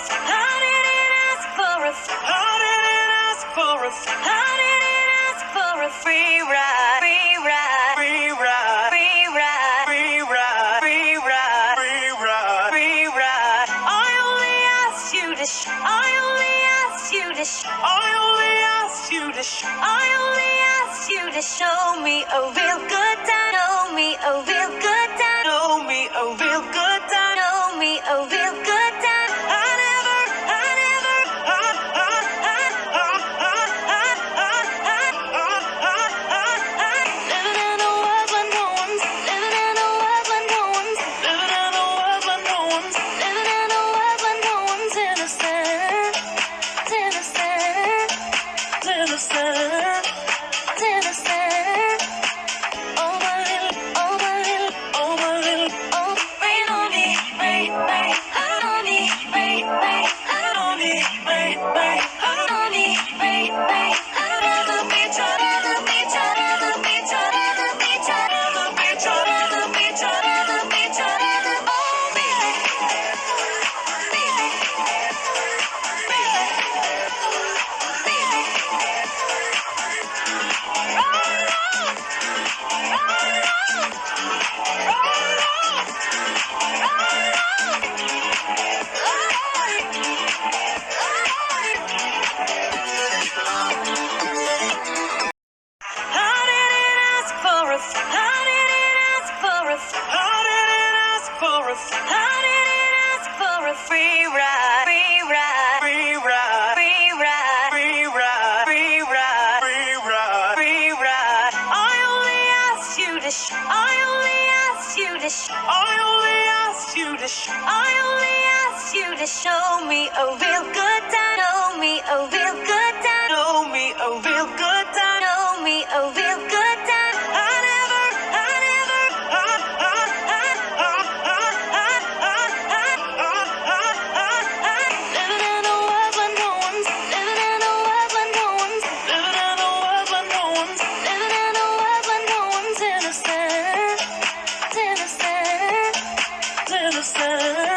How did it ask for a How did it ask for a How did it ask for a free ride? Free ride. Free ride. Free ride. Free ride. Free ride. Free ride. Free ride. I only asked you to I only asked you to I only asked you to I only asked you to show me a real good time. Show me a real good time. Show me a real good time. Show me a real good time. I never, I never, living in a world where no one's, living in a world where no one's, living in a world where no one's, living in a world where no one's innocent, innocent, innocent, innocent. Oh my little, oh my little, oh my little, oh, rain on me, rain, rain, on me, rain, rain, on me, rain, rain, on me, rain, rain, on the beach, on the beach, on the beach, on the beach, on the beach, on the beach, on the beach, on the oh baby, baby, How did it ask for a How did it ask for a How did it ask for a How did it ask for a free ride? Free ride. Free ride. Free ride. Free ride. Free ride. Free ride. Free ride. I only asked you to I only asked you to I only asked you to I only asked you to show me a real good time. Show me a real good time. Show me a real good time. Show me a real good time. I never, I never, living in a world where no one's, living in a world where no one's, living in a world where no one's, living in a world where no one's innocent, innocent, innocent.